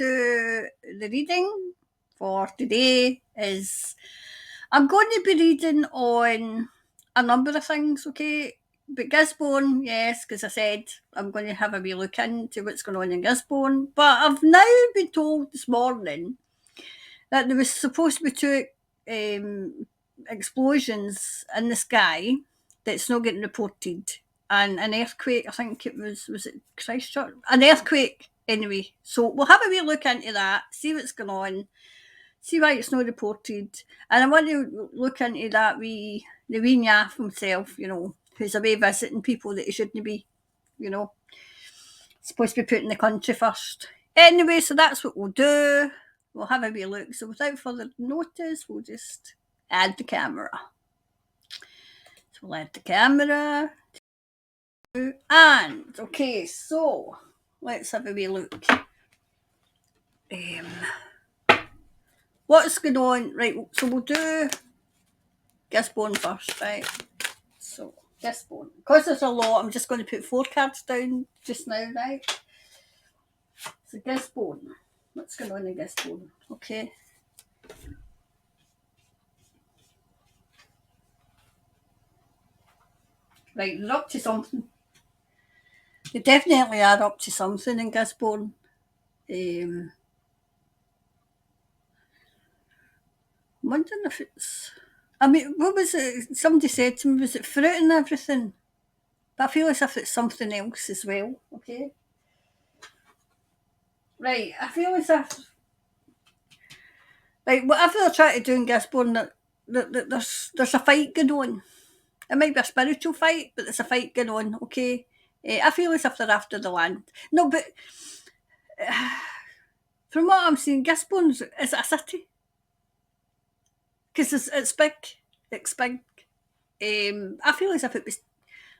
to the reading for today is I'm going to be reading on a number of things, okay? But Gisborne, yes, because I said I'm going to have a wee look into what's going on in Gisborne. But I've now been told this morning that there was supposed to be two explosions in the sky that's not getting reported. And an earthquake, I think it was it Christchurch? An earthquake, anyway. So we'll have a wee look into that, see what's going on, see why it's not reported. And I want to look into the wee naff himself, who's away visiting people that he shouldn't be, supposed to be putting the country first. Anyway, so that's what we'll do. We'll have a wee look. So without further notice, we'll just add the camera. So we'll add the camera. And, okay, so let's have a wee look. What's going on? Right, so we'll do Gisborne first, right? So, Gisborne. Because there's a lot, I'm just going to put 4 cards down just now, right? So, Gisborne. What's going on in Gisborne? Okay. Right, they're up to something. They definitely are up to something in Gisborne. I'm wondering if it's... I mean, what was it? Somebody said to me, was it fruit and everything? But I feel as if it's something else as well, okay? Right, I feel as if... Right, whatever they're trying to do in Gisborne, there's a fight going on. It might be a spiritual fight, but there's a fight going on, okay? I feel as if they're after the land. No, but from what I'm seeing, Gisborne is a city. Because it's big. It's big. I feel as if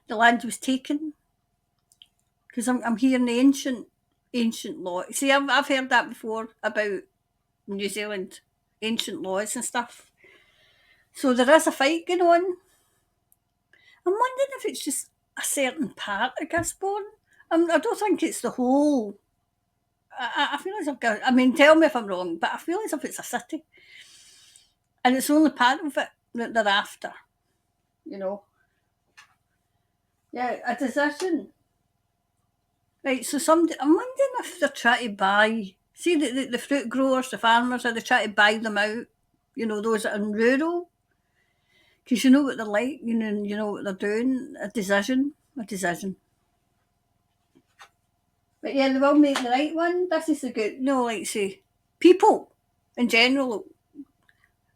the land was taken. Because I'm hearing the ancient law. See, I've heard that before about New Zealand, ancient laws and stuff. So there is a fight going on. I'm wondering if it's just a certain part of Gisborne. I don't think it's the whole. I feel as if, I mean, tell me if I'm wrong, but I feel as if it's a city. And it's only part of it that they're after, Yeah, a decision. Right, so I'm wondering if they're trying to buy, see the fruit growers, the farmers, are they trying to buy them out? Those that are in rural? Because you know what they're like, you know what they're doing. A decision. But yeah, they will make the right one. This is the good, like say, people in general,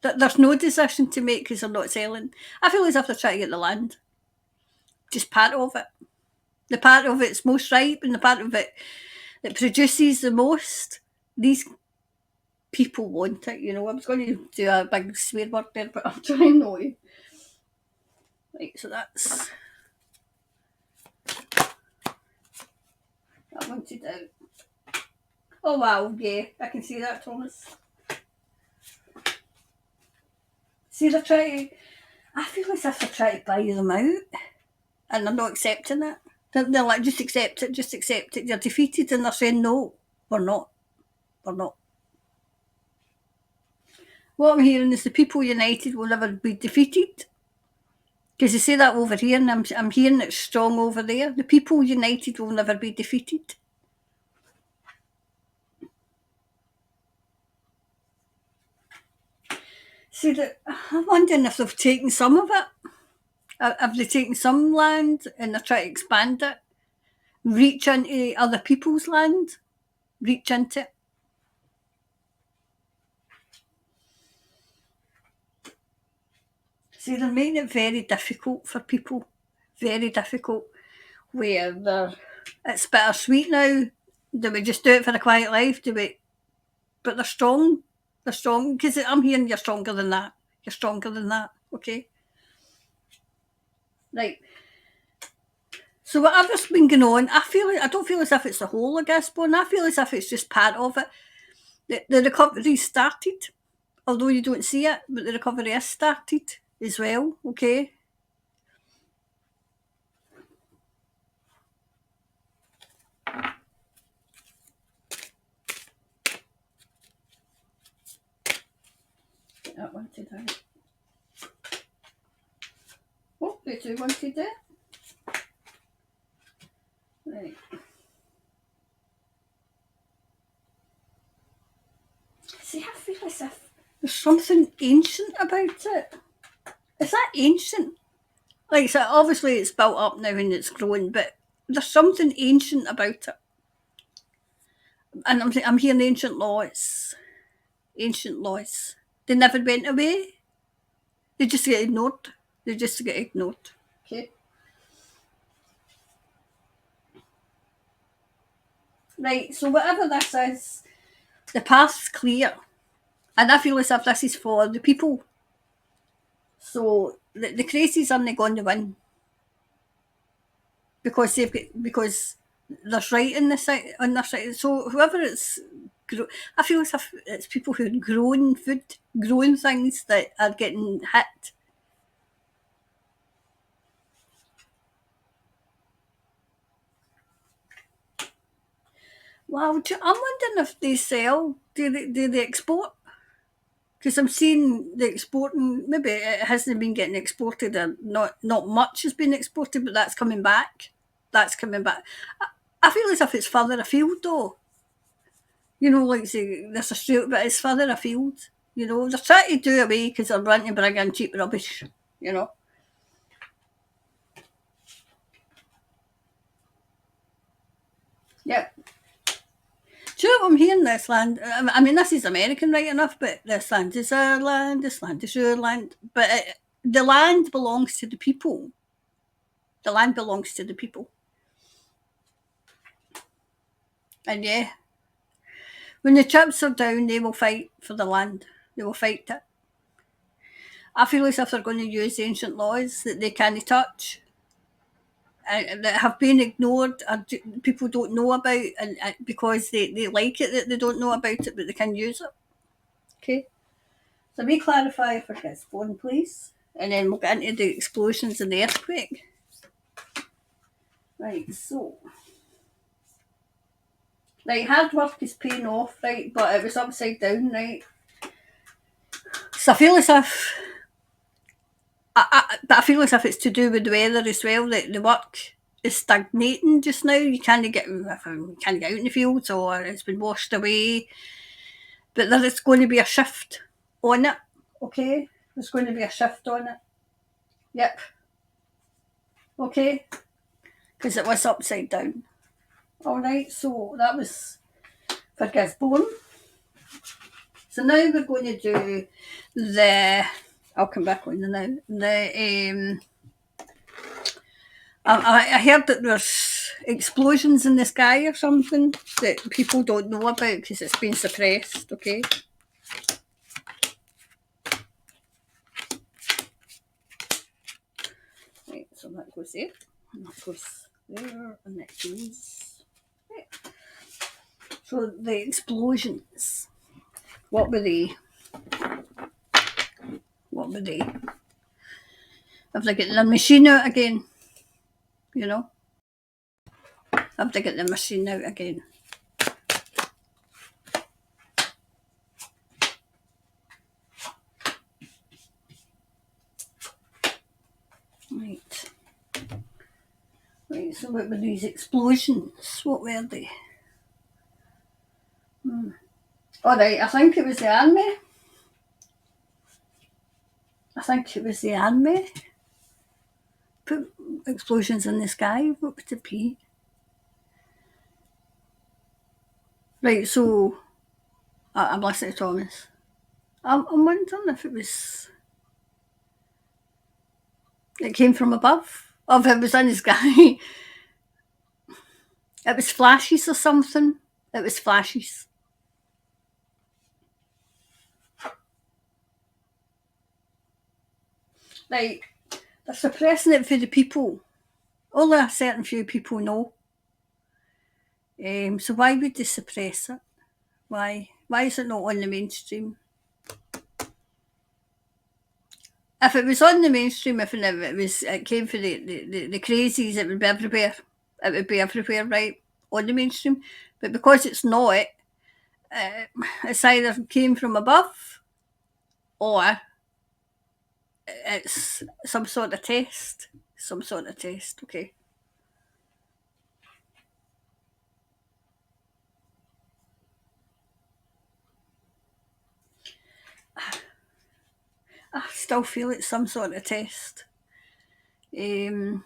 there's no decision to make because they're not selling. I feel as if they're trying to get the land. Just part of it. The part of it's most ripe and the part of it that produces the most, these people want it, I was going to do a big swear word there, but I'm trying not to. Right, so that's that wanted out. Oh wow, yeah, I can see that, Thomas. See, they're trying to, I feel as if they're trying to buy them out and they're not accepting it. They're like, just accept it. They're defeated and they're saying, no, we're not. What I'm hearing is the people united will never be defeated. Because you say that over here, and I'm hearing it strong over there. The people united will never be defeated. See, I'm wondering if they've taken some of it. Have they taken some land and they're trying to expand it? Reach into other people's land? Reach into it? See, they're making it very difficult for people. Very difficult. Where it's bittersweet now. Do we just do it for a quiet life? But they're strong. They're strong. Because I'm hearing you're stronger than that. Okay? Right. So whatever's been going on, I don't feel as if it's the whole of Gisborne. I feel as if it's just part of it. The recovery started, although you don't see it, but the recovery has started as well, okay? that wanted out. Oh, they two wanted there. Right. See, I feel as if there's something ancient about it. Is that ancient? Like, so obviously it's built up now and it's growing, but there's something ancient about it. And I'm hearing ancient laws. Ancient laws. They never went away. They just get ignored. They just get ignored. Okay. Right, so whatever this is, the path's clear. And I feel as if this is for the people. So the crazies aren't going to win. Because because there's right in the side on their side. So whoever I feel as if it's people who are growing food, growing things that are getting hit. Wow, I'm wondering if they sell. Do they export? Because I'm seeing the exporting. Maybe it hasn't been getting exported, or not much has been exported, but that's coming back. That's coming back. I feel as if it's further afield though. You know, like say there's Australia, but it's further afield. You know, they're trying to do away because they're wanting to bring in cheap rubbish. You know. Yep. Do you know what I'm hearing? This land. I mean, this is American, right enough, but this land is our land. This land is your land. But the land belongs to the people. The land belongs to the people. And yeah, when the chips are down, they will fight for the land. They will fight it. I feel as if they're going to use ancient laws that they can't touch, that have been ignored, or people don't know about, and because they like it that they don't know about it, but they can use it. Okay. So we clarify for Gisborne, please, and then we'll get into the explosions and the earthquake. Right, so. Right, hard work is paying off, right, but it was upside down, right? So I feel as if, but I feel as if it's to do with the weather as well, that the work is stagnating just now. You can't get out in the fields, or it's been washed away. But there is going to be a shift on it, okay? There's going to be a shift on it. Yep. Okay? Because it was upside down. All right, so that was for Gisborne. So now we're going to do I'll come back on the now. I heard that there's explosions in the sky or something that people don't know about because it's been suppressed, okay? Right, so that goes there, and that goes there, and that goes there. So the explosions, what were they? What were they? Have they got the machine out again? You know? Have to get the machine out again. Right. Right, so what were these explosions? What were they? Alright, I think it was the army. Put explosions in the sky, what would it be? Right, so I'm listening to Thomas. I'm wondering if it came from above, or if it was in the sky. It was flashes or something. It was flashes. Like, they're suppressing it for the people. Only a certain few people know. So why would they suppress it? Why? Why is it not on the mainstream? If it was on the mainstream, if it came for the crazies, it would be everywhere. It would be everywhere, right? On the mainstream. But because it's not, it's either came from above or it's some sort of test. Some sort of test, okay. I still feel it's some sort of test. I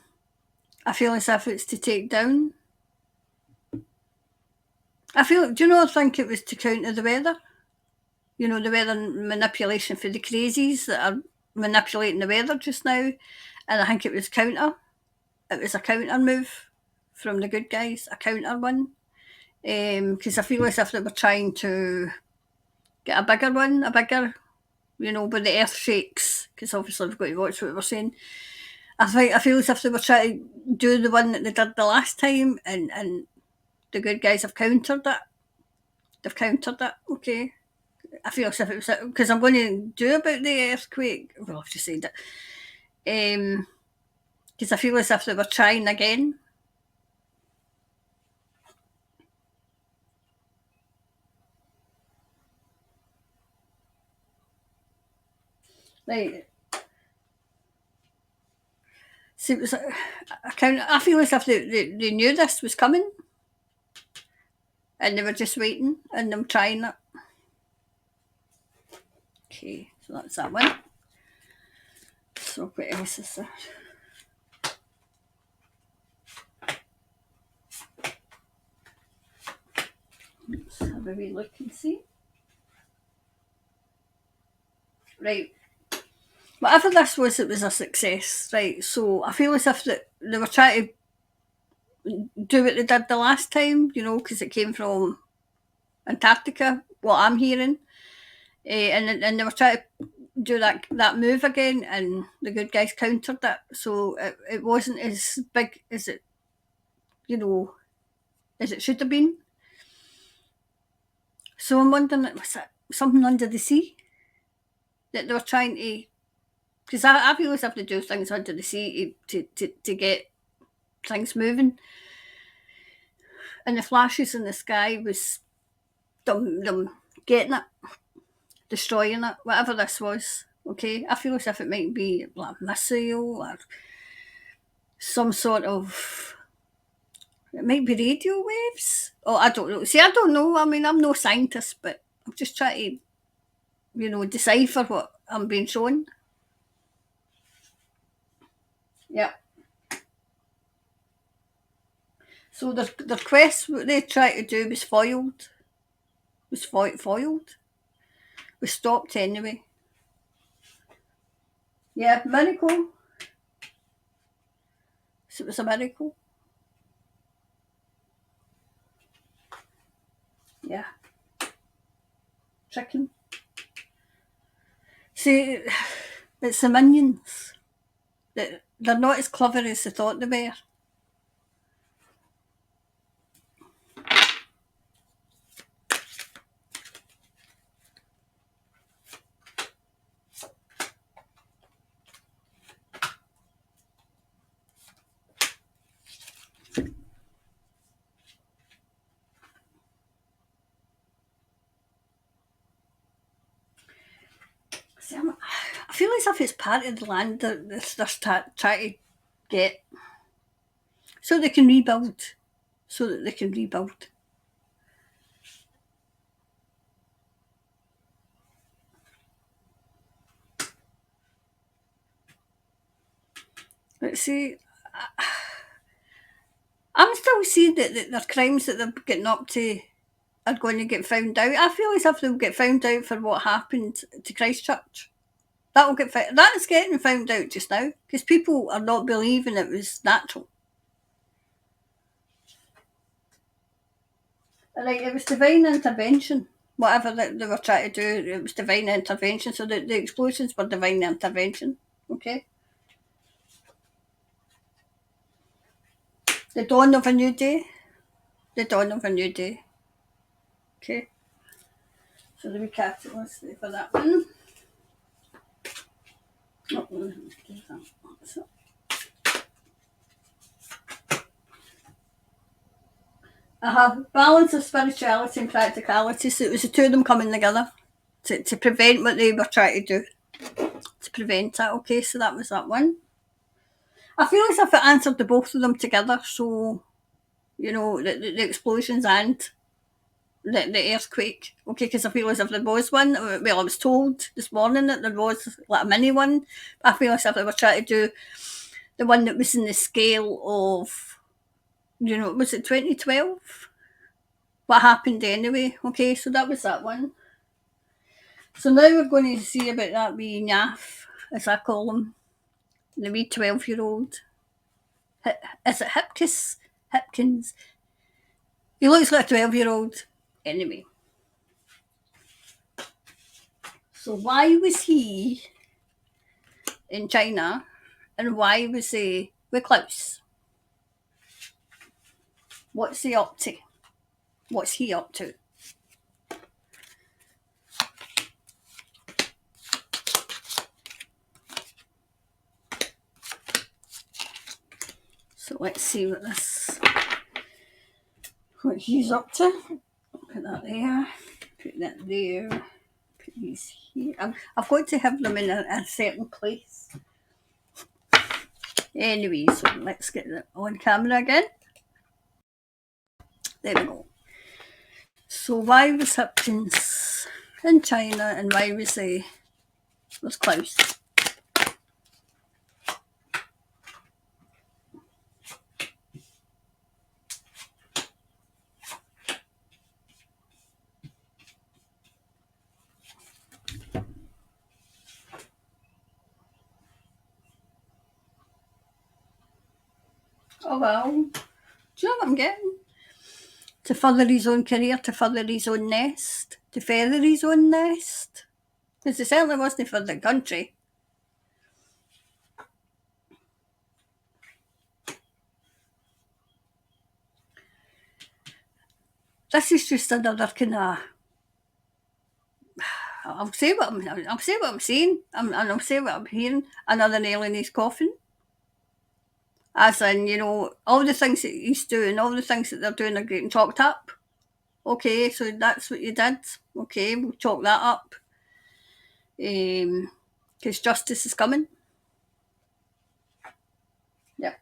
feel as if it's to take down. Do you know, I think it was to counter the weather. You know, the weather manipulation for the crazies that are manipulating the weather just now. And I think it was counter. It was a counter move from the good guys, a counter one. Because I feel as if they were trying to get a bigger one, when the earth shakes, because obviously we've got to watch what we're saying. I feel as if they were trying to do the one that they did the last time, and the good guys have countered it. They've countered it, okay. I feel as if it was, because I'm going to do about the earthquake. Well, I've just said it. Because I feel as if they were trying again. Right. See, it was I feel as if they knew this was coming, and they were just waiting, and them trying it. Okay, so that's that one. So what else is there? Let's have a wee look and see. Right. Whatever this was, it was a success, right? So I feel as if they were trying to do what they did the last time, because it came from Antarctica, what I'm hearing. And they were trying to do that move again, and the good guys countered it. So it wasn't as big as as it should have been. So I'm wondering, was it something under the sea that they were trying to? Because I feel as if they do things under the sea to get things moving. And the flashes in the sky was them getting it, destroying it, whatever this was. Okay, I feel as if it might be like a missile or some sort of. It might be radio waves. Oh, I don't know. See, I don't know. I mean, I'm no scientist, but I'm just trying to, decipher what I'm being shown. Yeah. So their quest, what they tried to do was foiled. Foiled. Was stopped anyway. Yeah, miracle. So it was a miracle. Yeah. Chicken. See, it's the minions. They're not as clever as they thought they were. See, I feel as if it's part of the land that they're trying to get so they can rebuild. So that they can rebuild. Let's see. I'm still seeing that their crimes that they're getting up to are going to get found out. I feel as if they'll get found out for what happened to Christchurch. That's getting found out just now because people are not believing it was natural. Like it was divine intervention. Whatever that they were trying to do, it was divine intervention. So the explosions were divine intervention. Okay. The dawn of a new day. The dawn of a new day. Okay. So the wee catalyst for that one. Oh, so. I have balance of spirituality and practicality. So it was the two of them coming together to prevent what they were trying to do. To prevent it, okay, so that was that one. I feel as if it answered the both of them together, so, you know, the explosions and the earthquake, okay, because I feel as if there was one, well, I was told this morning that there was like a mini one, I feel as if they were trying to do the one that was in the scale of, you know, was it 2012? What happened anyway, okay, so that was that one. So now we're going to see about that wee naff, as I call him, the wee 12-year-old. Is it Hipkins? He looks like a 12-year-old. Anyway. So why was he in China and why was he with Klaus? What's he up to? What's he up to? So let's see what he's up to. Put that there. Put that there. Put these here. I've got to have them in a certain place. Anyway, so let's get that on camera again. There we go. So why was Hipkins in China and why was Klaus? Oh well, do you know what I'm getting? To further his own career, to further his own nest, to feather his own nest. Because it certainly wasn't for the country. This is just another kind of. I'll say what I'm saying, and I'll say what I'm hearing. Another nail in his coffin. As in, you know, all the things that he's doing, all the things that they're doing are getting chalked up. Okay, so that's what you did. Okay, we'll chalk that up. Because justice is coming. Yep.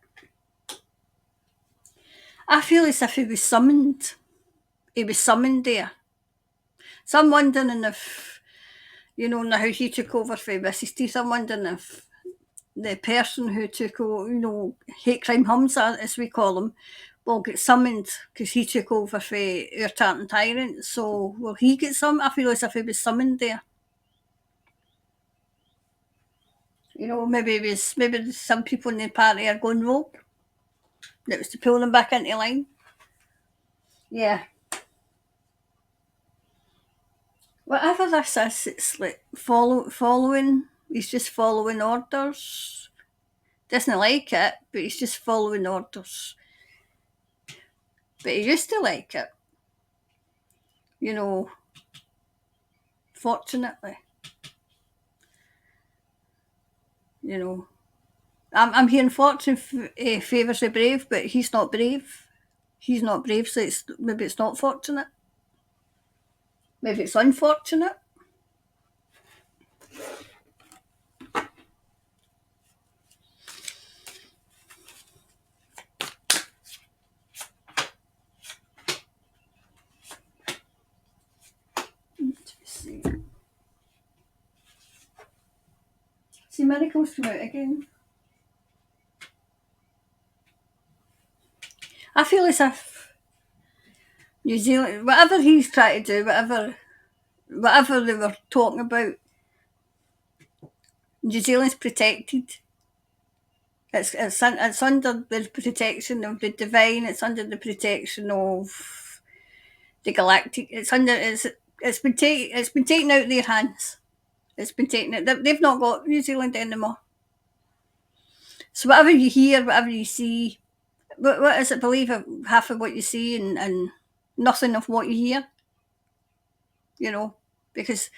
I feel as if he was summoned. He was summoned there. So I'm wondering if, you know, how he took over for Mrs. Teeth, I'm wondering if the person who took over, you know, hate crime Hamza, as we call him, will get summoned because he took over for our Tartan Tyrant. So will he get summoned? I feel as if he was summoned there. You know, maybe some people in the party are going rogue. That was to pull them back into line. Yeah. Whatever this is, it's like following. He's just following orders. Doesn't like it, but he's just following orders. But he used to like it. You know, fortunately. You know, I'm hearing fortune favours the brave, but he's not brave. He's not brave, so maybe it's not fortunate. Maybe it's unfortunate. See, miracles come out again. I feel as if New Zealand, whatever he's trying to do, whatever they were talking about, New Zealand's protected. It's under the protection of the divine. It's under the protection of the galactic. It's been taken out of their hands. It's been taken out. They've not got New Zealand anymore. So whatever you hear, whatever you see, what is it? Believe half of what you see and nothing of what you hear. You know, because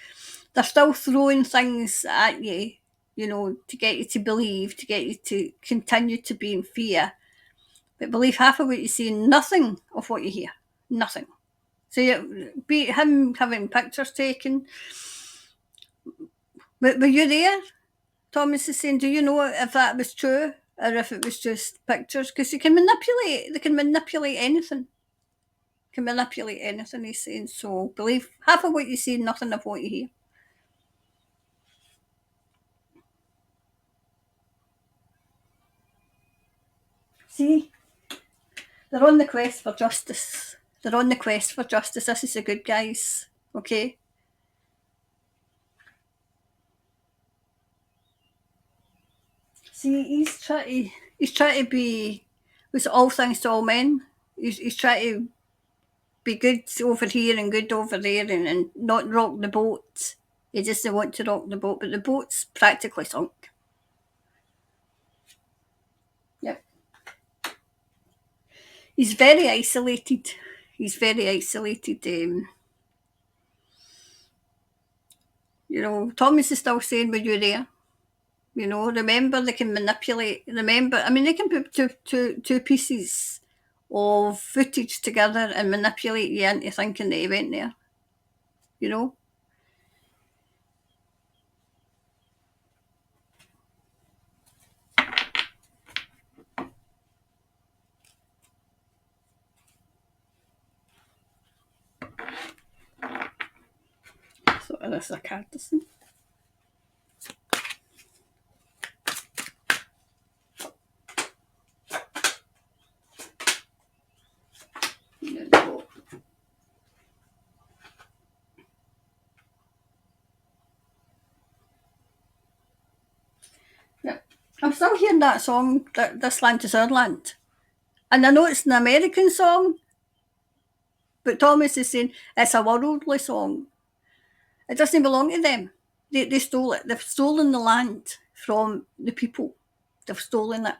they're still throwing things at you, you know, to get you to believe, to get you to continue to be in fear. But believe half of what you see, nothing of what you hear. Nothing. So be him having pictures taken, Were you there? Thomas is saying, do you know if that was true or if it was just pictures? Because they can manipulate anything. Can manipulate anything, he's saying. So believe half of what you see, nothing of what you hear. See, they're on the quest for justice. They're on the quest for justice. This is the good guys, okay? See, he's trying to be with all things to all men. He's trying to be good over here and good over there and not rock the boat. He just doesn't want to rock the boat, but the boat's practically sunk. Yep. He's very isolated. He's very isolated. You know, Thomas is still saying, were you there? You know, remember they can manipulate. Remember, I mean, they can put two pieces of footage together and manipulate you into thinking that he went there. You know? So this is a card, isn't it? I'm still hearing that song, This Land is Our Land. And I know it's an American song, but Thomas is saying it's a worldly song. It doesn't belong to them. They stole it. They've stolen the land from the people. They've stolen it.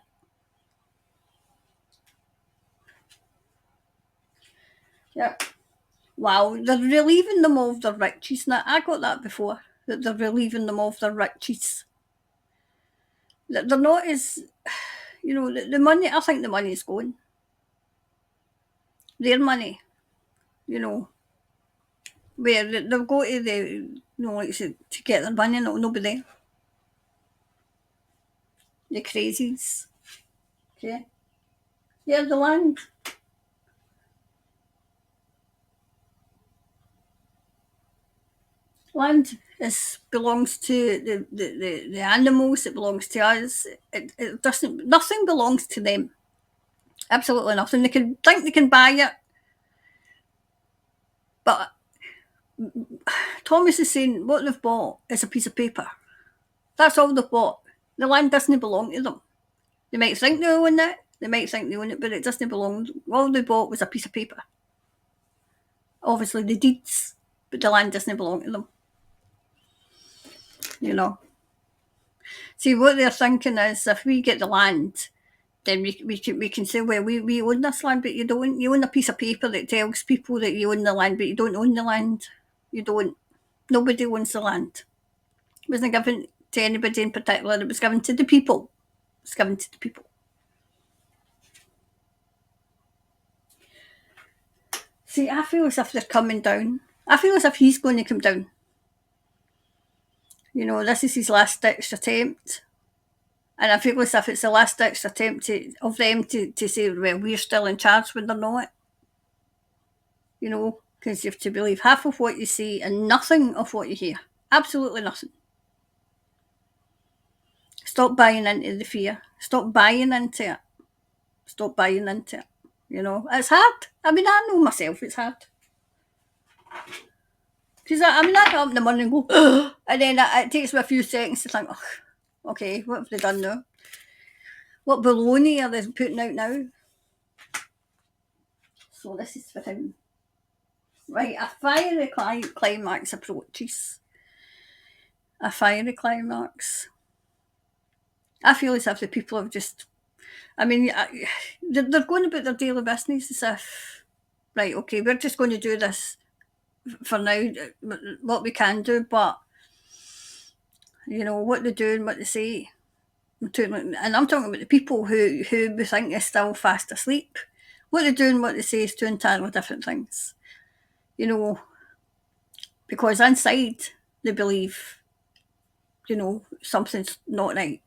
Yep. Wow, they're relieving them of their riches. Now, I got that before, that they're relieving them of their riches. They're not as, you know, the money, I think the money's gone. Their money, you know, where they'll go to the, you know, like to get their money and it'll not be there. The crazies. Okay. Yeah, the land. Land belongs to the animals, it belongs to us. It doesn't, nothing belongs to them. Absolutely nothing. They can think they can buy it, but Thomas is saying what they've bought is a piece of paper. That's all they've bought. The land doesn't belong to them. They might think they own it, they might think they own it, but it doesn't belong. All they bought was a piece of paper. Obviously the deeds, but the land doesn't belong to them. You know. See, what they're thinking is if we get the land, then we can say, well, we own this land, but you don't. You own a piece of paper that tells people that you own the land, but you don't own the land. You don't. Nobody owns the land. It wasn't given to anybody in particular. It was given to the people. It's given to the people. See, I feel as if they're coming down. I feel as if he's going to come down. You know, this is his last ditch attempt. And I feel as if it's the last ditch attempt of them to say, well, we're still in charge when they're not. You know, because you have to believe half of what you see and nothing of what you hear. Absolutely nothing. Stop buying into the fear. Stop buying into it. Stop buying into it. You know, it's hard. I mean, I know myself it's hard. Because I mean, I get up in the morning and go, and then it takes me a few seconds to think, oh, okay, what have they done now? What baloney are they putting out now? So this is for him. Right, a fiery climax approaches. A fiery climax. I feel as if the people have just, I mean, they're going about their daily business as if, right, okay, we're just going to do this for now, what we can do, but, you know, what they do and what they say. And I'm talking about the people who we think is still fast asleep. What they do and what they say is two entirely different things. You know, because inside they believe something's not right.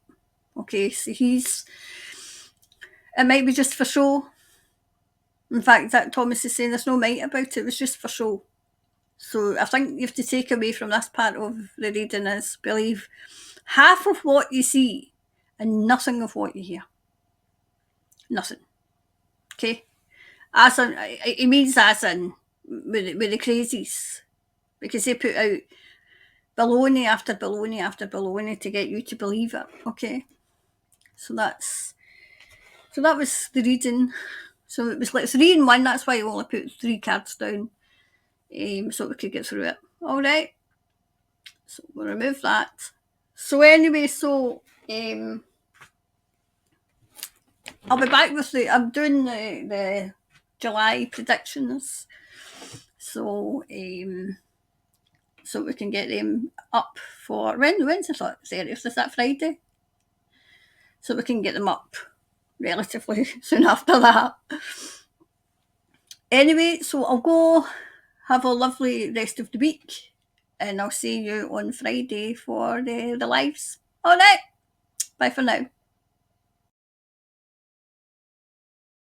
Okay, so it might be just for show. In fact, that Thomas is saying there's no might about it, it was just for show. So I think you have to take away from this part of the reading is believe half of what you see and nothing of what you hear. Nothing. Okay? As in, it means as in with the crazies. Because they put out baloney after baloney after baloney to get you to believe it. Okay? So that was the reading. So it was like 3 in 1, that's why I only put 3 cards down. So we could get through it. Alright. So we'll remove that. So anyway, I'll be back with I'm doing the July predictions. So so we can get them up for when's the 30th? Is that Friday? So we can get them up relatively soon after that. Anyway, so I'll go have a lovely rest of the week and I'll see you on Friday for the lives. Alright, bye for now.